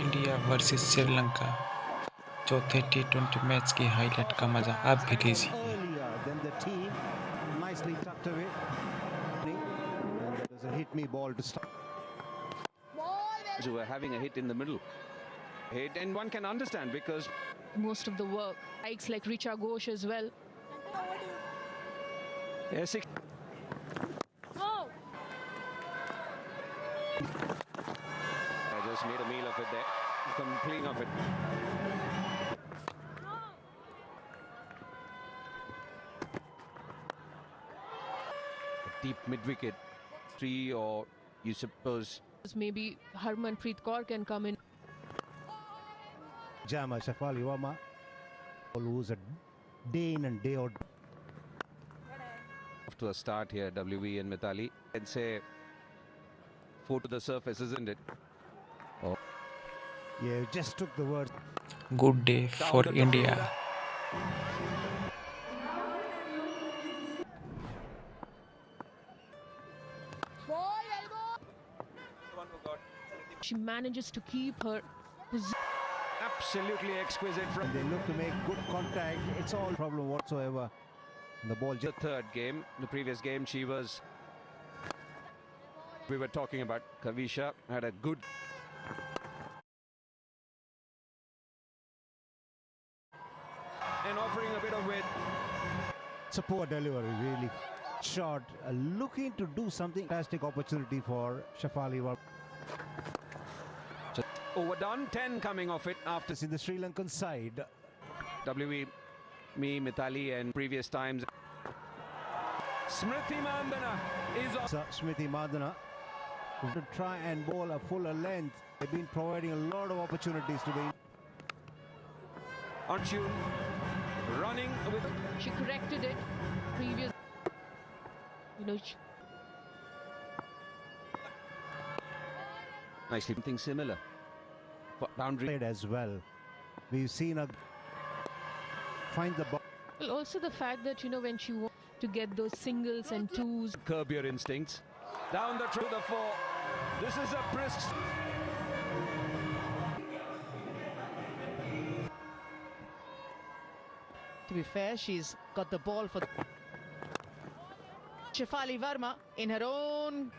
India versus Sri Lanka चौथे टी20 match की highlight का मजा आप भी लीजिए। Nicely tucked away. And that was a hit me ball to start. Who were having a hit in the middle. Hit, and one can understand because most of the work. Likes like Richa Ghosh as well. yes, Oh. I just made a meal of it there, completing of it. A deep mid wicket, three, or you suppose Maybe Harmanpreet Kaur can come in. Jama Shafali Verma, who's a day in and day out. off to a start here, WV and Mithali. I'd say 4 to the surface, isn't it? Oh. Yeah, you just took the words. Good day for India. She manages to keep her position. Absolutely exquisite from They look to make good contact. It's all problem whatsoever. And the ball the just third game. The previous game, we were talking about Kavisha, had a good and offering a bit of width. it's a poor delivery, really. Shot, looking to do something. Fantastic opportunity for Shafali Verma. Just overdone. 10 coming off it after In the Sri Lankan side, WV, me, Mithali, and previous times. Smriti Mandana is on. Smriti Madana to try and bowl a fuller length. They've been providing a lot of opportunities to the On tune, running with. She corrected it. Previous, Nicely, something similar. Boundary. played as well. We've seen her find the ball. well, also the fact that when she wants to get those singles and twos. Curb your instincts. Down the to the 4. This is a brisk. To be fair, she's got the ball for Shafali Verma in her own.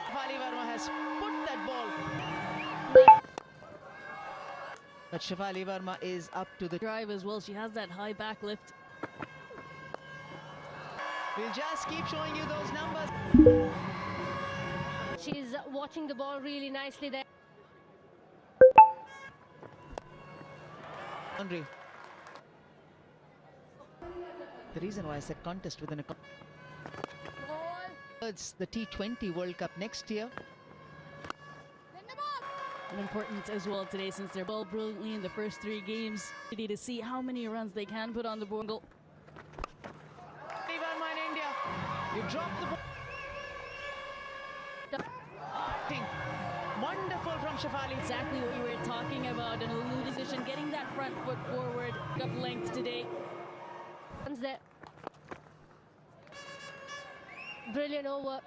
Shafali Verma has put that ball. But Shafali Verma is up to the drive as well. She has that high back lift. We'll just keep showing you those numbers. She's watching the ball really nicely there. Boundary. The reason why I said contest within a it's the T20 World Cup next year. And important as well today since they're ball brilliantly in the first 3 games. Ready to see how many runs they can put on the board. Verma in India. You drop the ball. Wonderful from Shafali. Exactly what you were talking about. An elude position, getting that front foot forward, up length today. There. Brilliant over.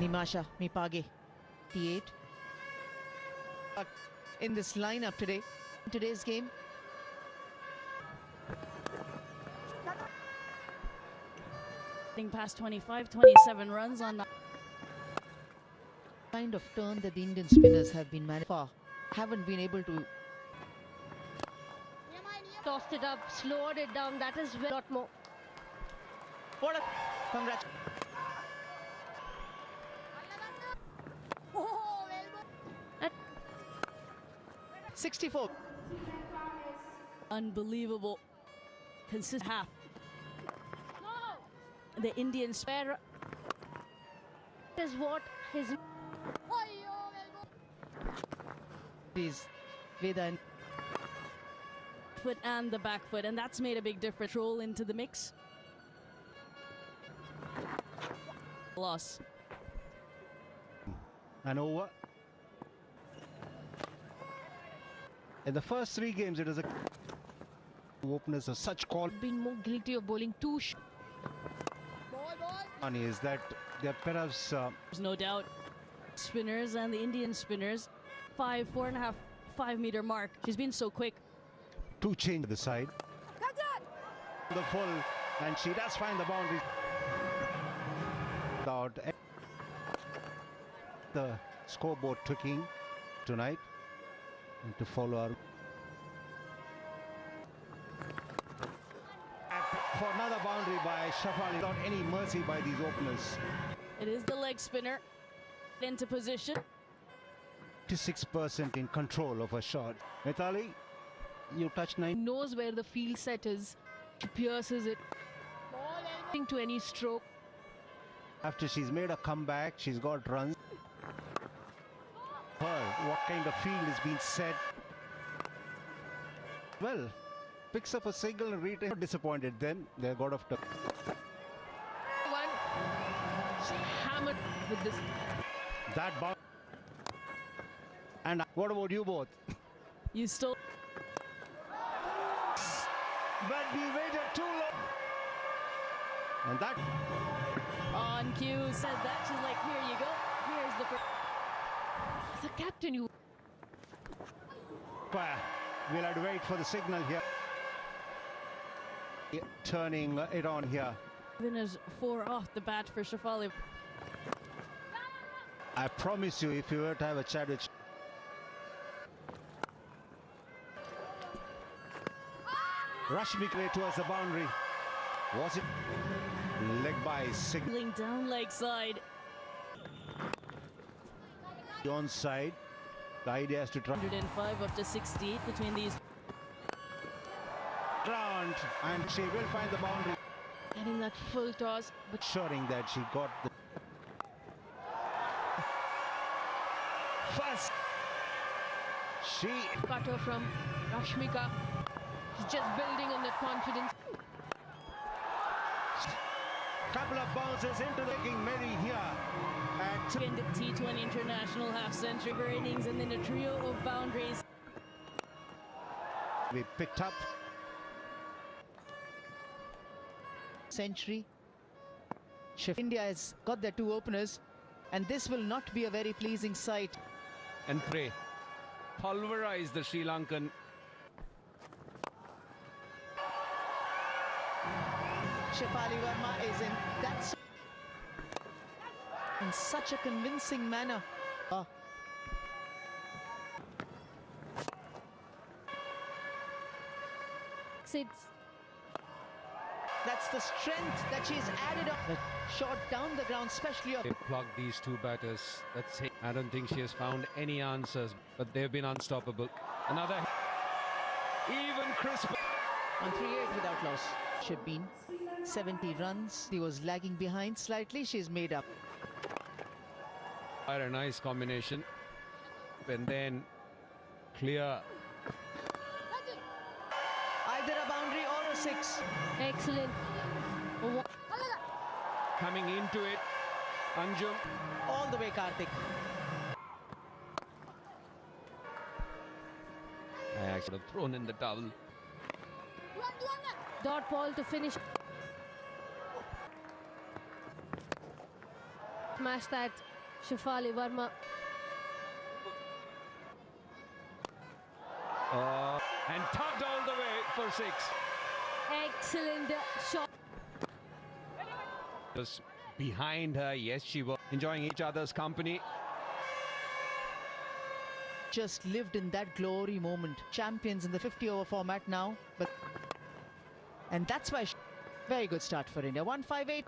Nimasha Mipage, T8. In this lineup today, in today's game. Getting past 25, 27 runs on that. Kind of turn that the Indian spinners have been far, haven't been able to. Tossed it up, slowed it down. That is a lot more. What a congrats. 64. Unbelievable. Consistent half. The Indian spare Is what his. Please, Veda and foot and the back foot, and that's made a big difference. Roll into the mix. Loss. And over. In the first 3 games, it is a openers of such call. Been more guilty of bowling Is that they're perhaps There's no doubt spinners and the Indian spinners. 4.5, 5 meter mark. She's been so quick. To change the side. The full, and she does find the boundary. Without the scoreboard ticking tonight, and to follow her. For another boundary by Shafali, without any mercy by these openers. It is the leg spinner into position. 56% in control of her shot. Mithali, you touched 9. Knows where the field set is. She pierces it. To any stroke. After she's made a comeback, she's got runs. What kind of field is being set? Well, picks up a single and retains. Disappointed then. They got off the. One. She hammered with this. That bounce. And what about you both? You still. But we waited too long. And that. On cue, said that. She's like, here you go. Here's the first. As a captain, you. We'll have to wait for the signal here. Turning it on here. Winners 4 off the bat for Shafali. I promise you, if you were to have a chat with Rashmika towards the boundary. Was it leg by signal? Laying down leg side. Onside. The idea is to try 105 up to 68 between these. ground, and she will find the boundary. Getting that full toss. But Ensuring that she got the first. She cutter from Rashmika. She's just building on that confidence. couple of bounces into the king Mary here. And Second T20 International half-century for innings and then a trio of boundaries. we picked up. Century. India has got their 2 openers, and this will not be a very pleasing sight. And pray. Pulverize the Sri Lankan. Shafali Verma is in that in such a convincing manner. That's the strength that she's added up. The shot down the ground, especially of They plugged these 2 batters. That's it. I don't think she has found any answers, but they've been unstoppable. Another even crisp. on 3-8 without loss. Shabin, 70 runs. He was lagging behind slightly. She's made up. Quite a nice combination. And then clear. Either a boundary or a 6. Excellent. Coming into it. Anjum. All the way, Karthik. I actually have thrown in the towel. Dot ball to finish. Smash that, Shafali Verma. And tugged all the way for 6. Excellent shot. Was behind her. Yes, she was enjoying each other's company. Just lived in that glory moment. Champions in the 50-over format now, but and that's why very good start for India. 158.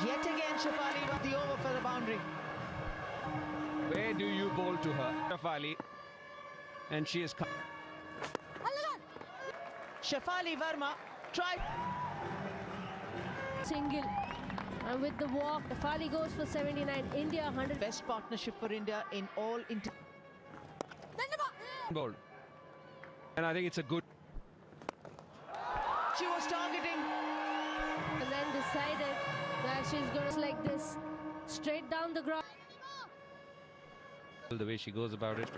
Yet again, Shafali got the over for the boundary. Where do you bowl to her? Shafali. And she is. Shafali Verma tried. Single. And with the walk, Shafali goes for 79. India 100. Best partnership for India in all Bowled. And I think it's a good. She was targeting. And then decided that she's going to like this. Straight down the ground. The way she goes about it.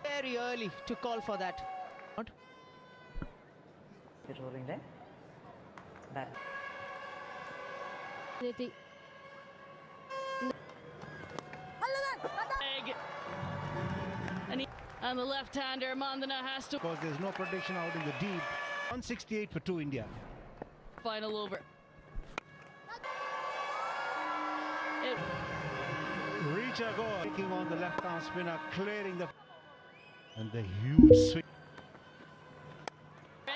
Very early to call for that. Rolling there. That. And the left-hander, Mandana, has to because there's no protection out in the deep. 168 for 2 India. final over. It Reach a goal. Taking on the left-arm spinner, clearing the... And the huge swing.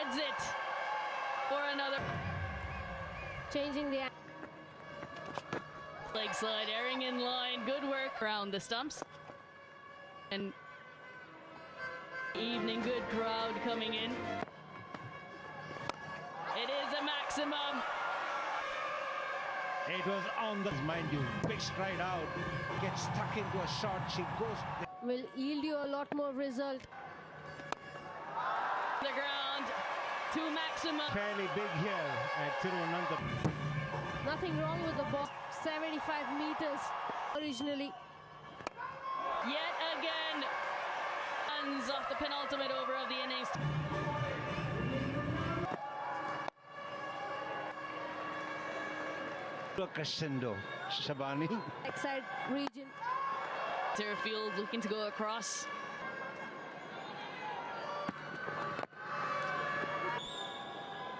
heads it for another Changing the leg slide, airing in line. Good work around the stumps. And evening, good crowd coming in. It is a maximum. It was on the... Mind you, big stride out. Gets stuck into a shot. She goes... will yield you a lot more result. The ground to maximum. Fairly big here at Thiruvananthapuram. Nothing wrong with the ball. 75 meters originally. Yet again, runs off the penultimate over of the innings. A crescendo. Shabani. Backside region. Field looking to go across.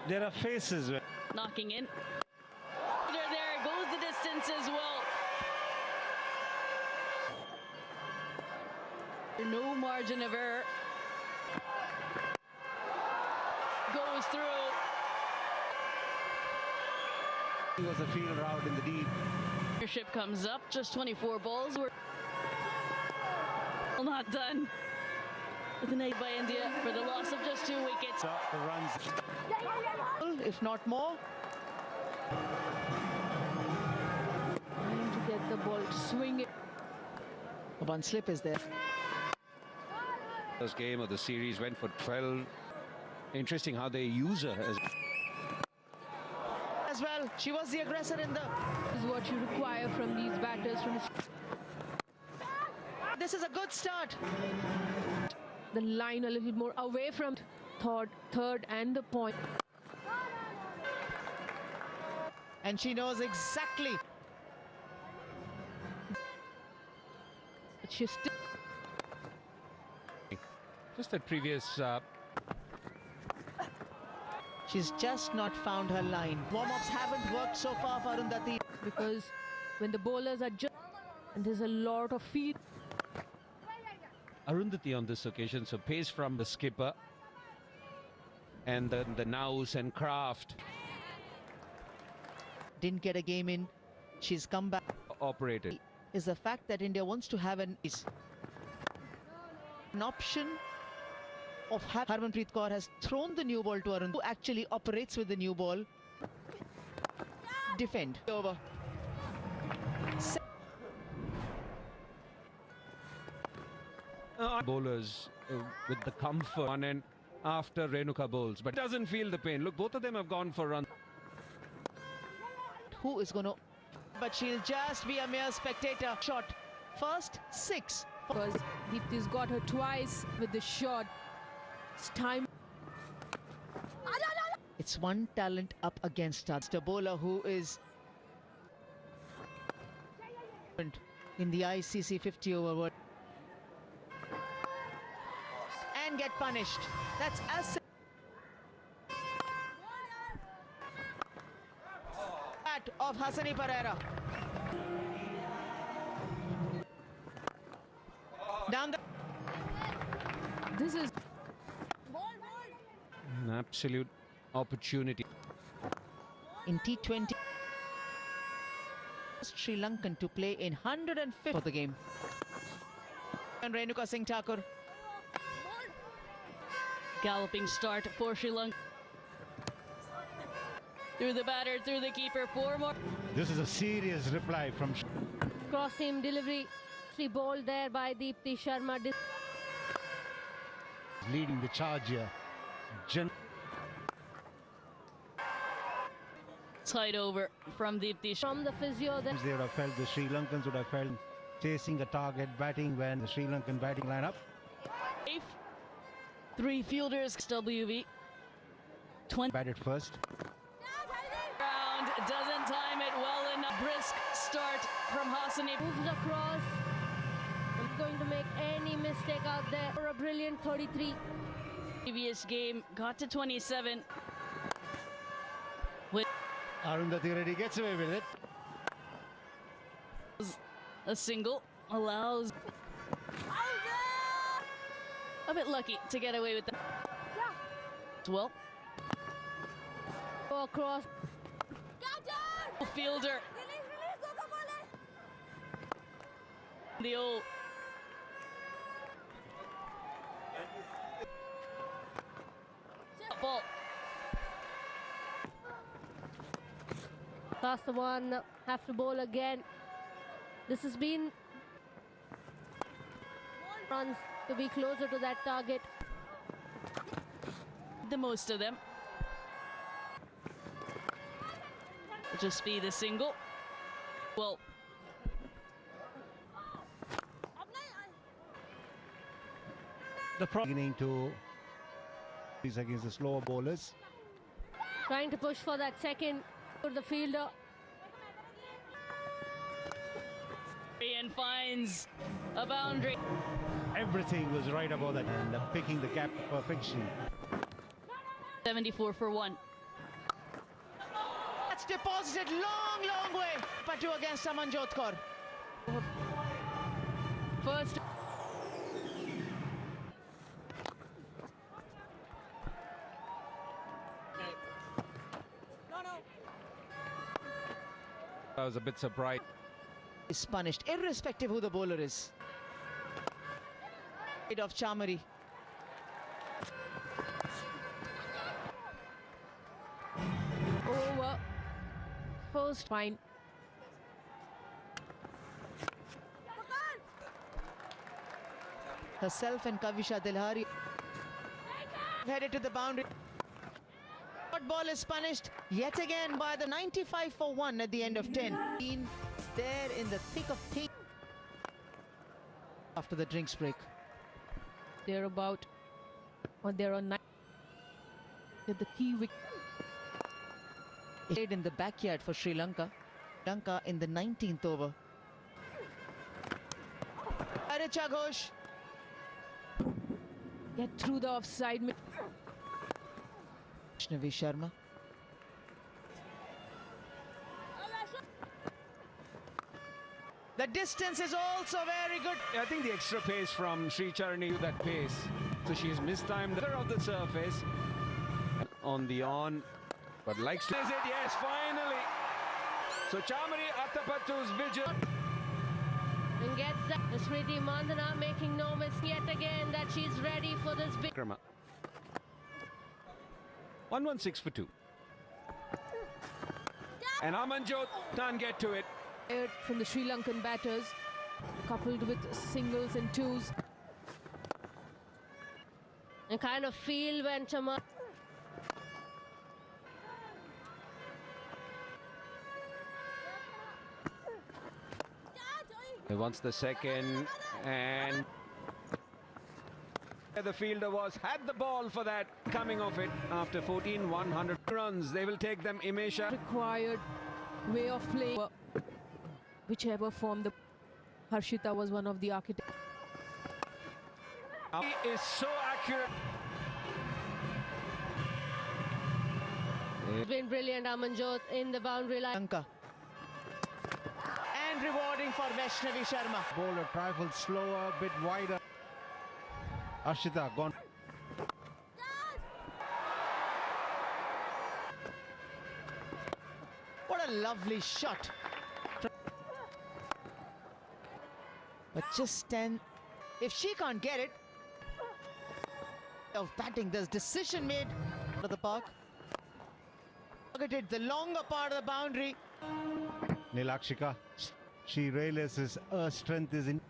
There are faces where... Knocking in. There goes the distance as well. No margin of error. Goes through. He was a fielder out in the deep. Leadership comes up. Just 24 balls. We're not done. With an 8 by India for the loss of just 2 wickets. So the runs... If not more. Trying to get the ball swinging. One slip is there. First game of the series went for 12. Interesting how they use her As well, she was the aggressor in the... This is what you require from these batters. This is a good start. The line a little more away from third and the point. And she knows exactly. But she's still... Just that previous She's just not found her line. Warm-ups haven't worked so far for Arundhati. because when the bowlers are just... and there's a lot of feet. Arundhati on this occasion. So pace from the skipper. And then the Nous and Kraft Didn't get a game in. She's come back. operated. Is the fact that India wants to have an option of Harmanpreet Kaur has thrown the new ball to Arundhati, who actually operates with the new ball. Defend. Over. Bowlers with the comfort on and after Renuka bowls, but doesn't feel the pain. Look, both of them have gone for runs. Who is going to... But she'll just be a mere spectator. Shot. First 6. Because Deepti's got her twice with the shot. It's time. It's one talent up against us. The bowler who is in the ICC 50 over world and get punished. That's as that of Hassani Pereira. Down the... This is... An absolute opportunity. In T20, Sri Lankan to play in 105 for the game. And Renuka Singh Thakur. Galloping start for Sri Lanka. Through the batter, through the keeper, 4 more. This is a serious reply from... cross seam delivery. Ball there by Deepti Sharma. Leading the charge here. Tied over from Deepti. From the physio. Then They would have felt, the Sri Lankans would have felt chasing a target, batting when the Sri Lankan batting lineup. 3 fielders. WV. 20. Batted first. Round doesn't time it well enough. Brisk start from Hassani. moves across. And going to make any mistake out there. For a brilliant 33. Previous game got to 27. Arundhati Reddy gets away with it. A single allows a bit lucky to get away with that. Well, Go across. fielder. The old ball. Pass the one. Have to bowl again. This has been runs to be closer to that target. The most of them. Just be the single. Well, The beginning to against the slower bowlers. Trying to push for that second for the fielder. and finds a boundary. Everything was right about that and picking the gap to perfection. 74 for 1. That's deposited long way. Patu against Amanjot Kaur. First, I was a bit surprised. Is punished, irrespective who the bowler is. Of Chamari. over. First, fine. Herself and Kavisha Dilhari headed to the boundary. Short ball is punished yet again by the 95 for 1 at the end of 10. Been there in the thick of things after the drinks break. They're about, or they're on 9. They're the key wicket. Played in the backyard for Sri Lanka. Lanka in the 19th over. Richa Ghosh. Get through the offside. Vaishnavi Sharma. The distance is also very good. I think the extra pace from Sri Charani, that pace. So she's mistimed the of the surface. On the on, but likes to. Is it? Yes, finally. So Chamari Athapattu's vigil. And gets that. Smriti Mandana making no mistake yet again that she's ready for this big. 116 for 2. And Amanjot can't get to it. From the Sri Lankan batters, coupled with singles and twos. And kind of feel when Chamar. He wants the second, and the fielder had the ball for that, coming off it after 100 runs. They will take them. Imesha Required way of playing, whichever form the Harshita was one of the architects. he is so accurate. It's been brilliant, Amanjot in the boundary line. Lanka. And rewarding for Vaishnavi Sharma. Bowler trifled slower, a bit wider. Ashita gone. What a lovely shot. But just 10. If she can't get it, of batting, there's decision made out of the park. Targeted the longer part of the boundary. Nilakshika, she realizes her strength is in.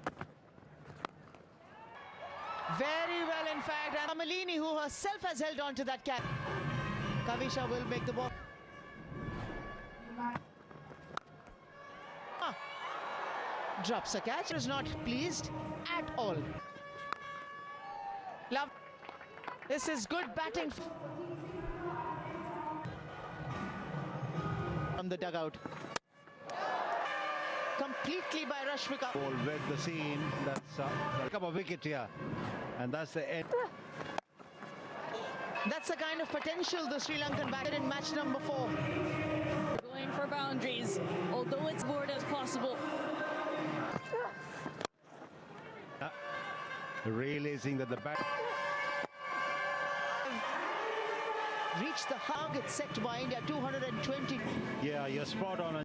Very well, in fact. And Amalini, who herself has held on to that catch. Kavisha will make the ball. Drops a catch. Is not pleased at all. Love. This is good batting from the dugout. completely by Rashmika. Ball with the scene. That's pick up a wicket here, and that's the end. That's the kind of potential the Sri Lankan batter in match number 4. Going for boundaries, although it's board as possible. Realizing that the bat. Reached the target set by India, 220. Yeah, you're spot on.